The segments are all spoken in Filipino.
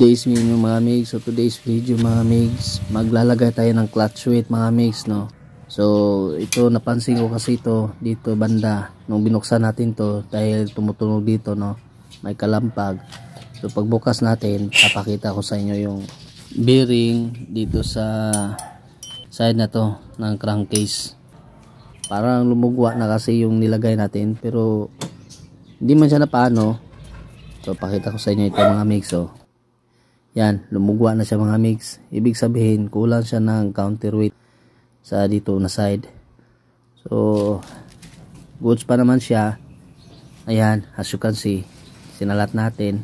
Today's menu mga migs, so today's video mga migs, maglalagay tayo ng clutch weight mga migs, no. So ito napansin ko kasi ito dito banda nung binuksan natin to dahil tumutunog dito, no, may kalampag. So pagbukas natin papakita ko sa inyo yung bearing dito sa side na to ng crankcase. Parang lumugwa na kasi yung nilagay natin pero hindi man siya na paano. So pakita ko sa inyo ito mga migs, oh. Yan, lumugwa na siya mga migs. Ibig sabihin, kulang siya ng counterweight sa dito na side. So, goods pa naman siya. Ayan, as you can see, sinalat natin.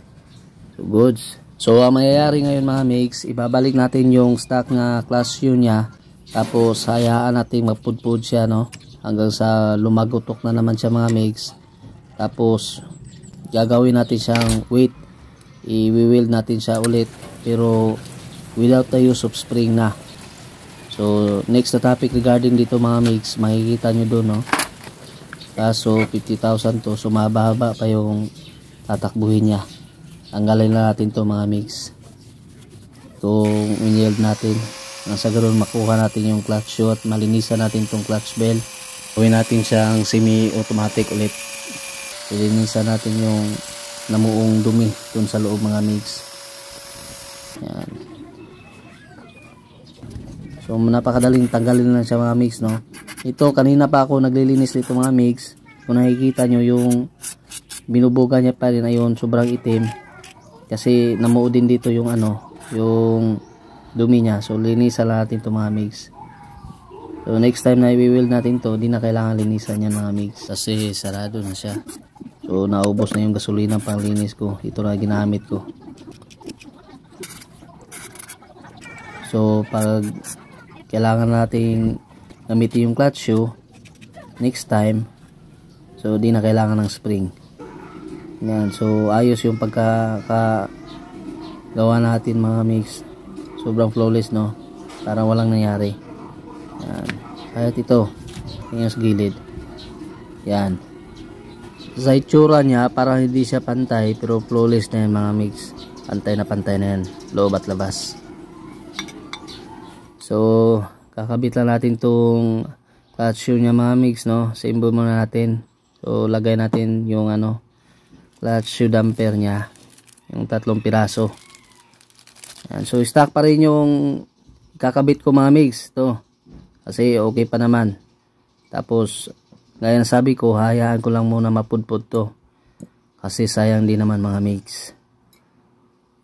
So, goods. So, ang mangyayari ngayon mga migs, ibabalik natin yung stock na clutch shoe niya. Tapos, hayaan natin mapudpud siya, no? Hanggang sa lumagutok na naman siya mga migs. Tapos, gagawin natin siyang weight. I-wheel natin siya ulit pero without the use of spring na. So next na topic regarding dito mga migs, makikita nyo doon, no, kaso 50,000 to, so mahaba pa yung tatakbuhin niya. Tanggalin na natin to mga migs, itong in-yield natin nasa ganoon makuha natin yung clutch shoe at malinisan natin tong clutch bell. Gawin natin siyang semi automatic ulit, ilinisan natin yung namuong dumi dun sa loob mga migs. Yan. So napakadaling tanggalin lang siya mga migs, no. Ito kanina pa ako naglilinis nito mga migs. Kung nakikita nyo yung binubuga niya pa rin, ayun, sobrang itim kasi namuo din dito yung ano, yung dumi niya. So linisan natin to mga migs. So next time na i-wheel natin to, di na kailangan linisan yan mga migs kasi sarado na siya. So naubos na yung gasolina pang linis ko. Ito na ginamit ko. So pag kailangan nating gamitin yung clutch shoe next time, so di na kailangan ng spring. Yan. So ayos yung gawa natin mga mix. Sobrang flawless, no. Parang walang nangyari. Yan. Kahit ito yung sa gilid. Yan. Sa itsura niya parang hindi siya pantay pero flawless na yan mga mix. Pantay na yan, loob at labas. So kakabit lang natin tong clutch shoe niya mga mix, no. Symbol muna natin. So lagay natin yung ano, clutch shoe damper niya, yung 3 piraso. Yan. So stock pa rin yung kakabit ko mga mix to kasi okay pa naman. Tapos gaya na sabi ko, hayaan ko lang muna mapudpud to kasi sayang din naman mga mix.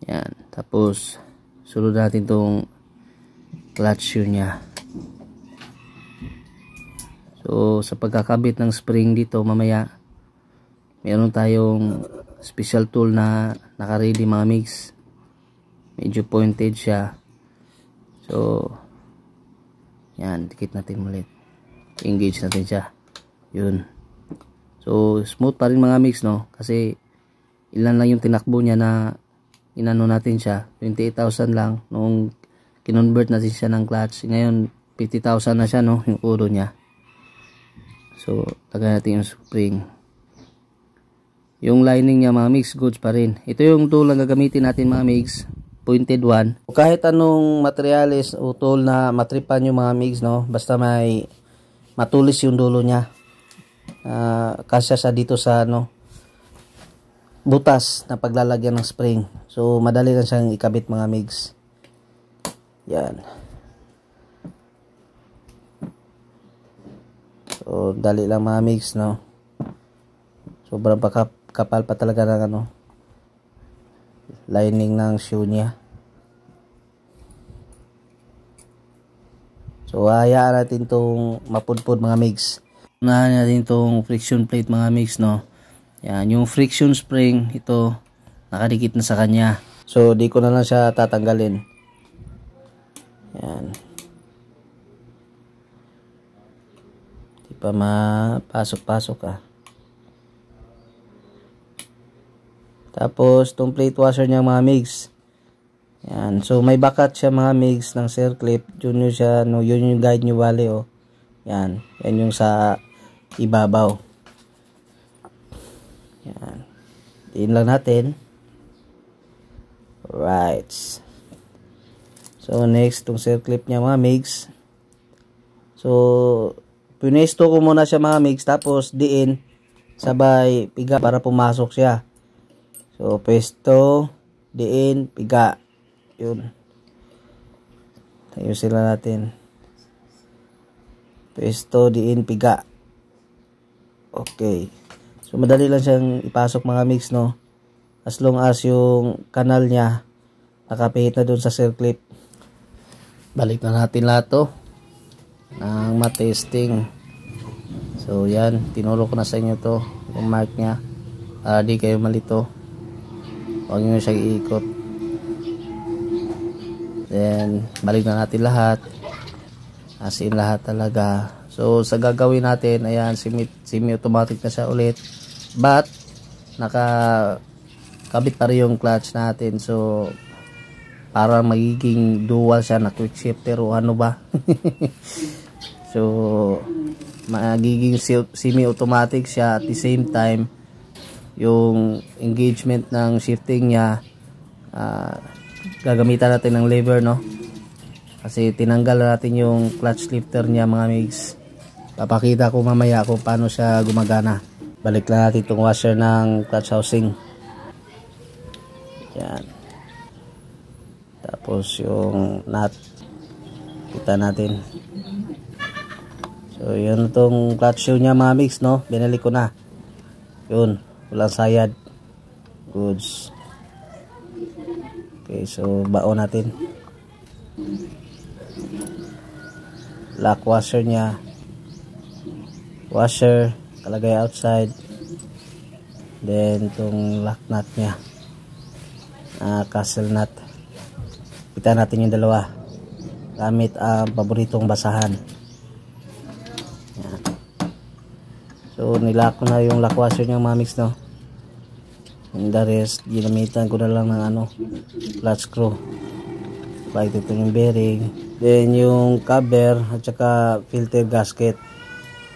Yan. Tapos sunod natin tong clutch shoe nya. So sa pagkakabit ng spring dito mamaya, meron tayong special tool na naka-ready mga mix. Medyo pointed siya. So yan, dikit natin ulit, engage natin siya. Yun. So smooth pa rin mga mix, no, kasi ilan lang yung tinakbo niya na inano natin siya, 28,000 lang nung kinonvert natin siya ng clutch. Ngayon 50,000 na siya, no, yung ulo niya. So lagay natin yung spring. Yung lining niya mga mix, goods pa rin. Ito yung tool na gagamitin natin mga mix, pointed one. Kahit anong materials o tool na matripan yung mga mix, no, basta may matulis yung dulo niya. Kasya siya dito sa ano, butas na paglalagyan ng spring. So madali lang siyang ikabit mga migs. Yan. So dali lang mga migs, no. Sobrang kapal pa talaga ng ano, lining ng shoe niya. So hayaan natin tong mapudpud mga migs. Unahan natin itong friction plate mga mix, no. Yan, yung friction spring ito nakadikit na sa kanya. So di ko na lang siya tatanggalin. Yan. Di pa mapasok-pasok Tapos itong plate washer niya mga mix. Yan. So may bakat siya mga mix ng circlip. Yun yung siya, no, yun yung guide nyo bali, oh. Yan. Yan yung sa ibabaw. Yan. Diin lang natin. Right. So next, itong circlip niya mga migs. So pinesto ko muna siya mga migs, tapos diin sabay piga para pumasok siya. So pesto, diin, piga. Yun. Ayun sila natin. Pesto, diin, piga. Okay. So madali lang siyang ipasok mga migs, no? As long as yung kanal niya nakapihit na dun sa circlip. Balik na natin lahat to ng matesting. So yan, tinuro ko na sa inyo to, yung mark nya, para di kayo malito. Huwag nyo siya iikot. Then balik na natin lahat, as in lahat talaga. So sa gagawin natin, ayan, semi automatic na siya ulit, but nakakabit pa rin yung clutch natin. So para magiging dual siya na quick shifter o ano ba. So magiging semi-automatic siya, at the same time yung engagement ng shifting niya, gagamitan natin ng lever, no? Kasi tinanggal natin yung clutch lifter niya mga migs. Papakita ko mamaya kung paano siya gumagana. Balik lang natin itong washer ng clutch housing. Yan. Tapos yung nut, kita natin. So yun itong clutch shoe niya mga migs, no? Binalik ko na. Yun, walang sayad. Goods. Okay, so baon natin. Lock washer niya. Washer, kalagay outside. Then itong lock nut niya, castle nut. Kita natin yung dalawa gamit ang paboritong basahan. Yan. So nilock ko na yung lock washer niya mga migs, no? And the rest, ginamitan ko na lang ng clutch screw. Like ito yung bearing, then yung cover at saka filter gasket.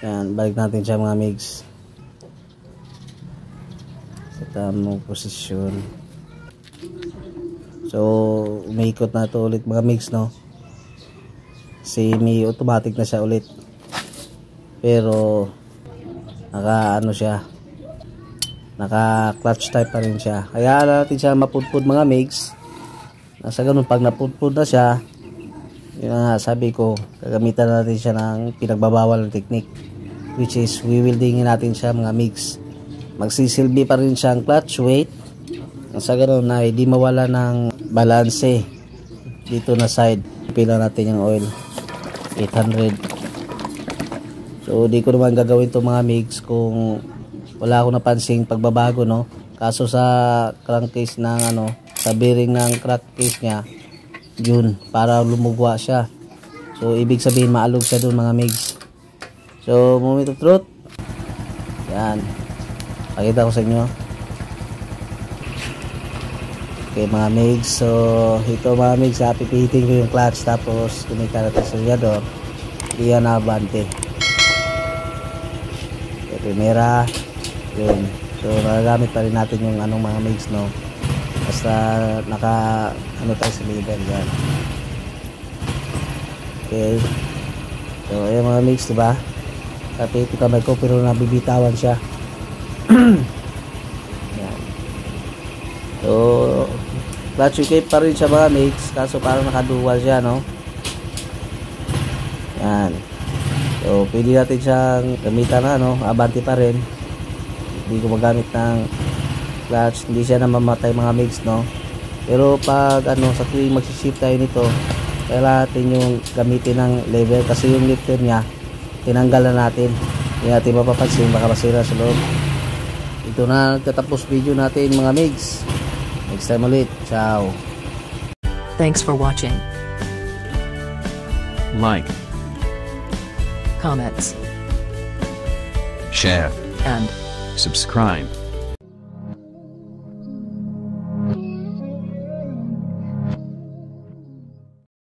Yan, balik natin siya mga migs sa tamang posisyon. So umiikot na ito ulit mga migs, no? Semi automatic na siya ulit, pero naka clutch type pa rin siya. Kaya natin siya mapudpud mga migs. Nasa ganun, pag napudpud na siya, yun nga sabi ko, gagamitan natin siya ng pinagbabawal na technique, which is wieldingin natin siya mga migs. Magsisilbi pa rin siyang clutch weight. Nasa ganun na hindi mawala ng balanse dito na side. Pila natin yung oil, 800. So di ko naman gagawin to mga migs kung wala akong napansing pagbabago, no? Kaso sa crankcase ng sa bearing ng crankcase niya, yun, para lumugwa siya. So ibig sabihin maalog siya dun mga migs. So moment of truth, yan, pakita ko sa inyo. Okay mga migs, so ito mga migs, pipihitin ko yung clutch, tapos kumita natin sa radiator, iyan na abante. Okay, primera, yun. So nagagamit pa rin natin yung mga migs, no? Basta naka tayo sa lever yan. Okay, so ayan mga migs, diba? Tapi ito kamay ko, pero nabibitawan siya. Yan. So clutch cape pa rin siya mga migs, kaso parang nakadual siya, no? Yan. So pwede natin siyang gamitan na, abante pa rin. Hindi ko magamit ng clutch, hindi siya na mamatay mga migs, no? Pero pag sa tuwing magsishift tayo nito, kailangan natin yung gamitin ng lever, kasi yung lifter niya tinanggal na natin. Hindi natin mapapansin, baka masira sa loob. Ito na nagtatapos video natin mga migs. Next time ulit. Ciao. Thanks for watching. Like, Comments share, and subscribe.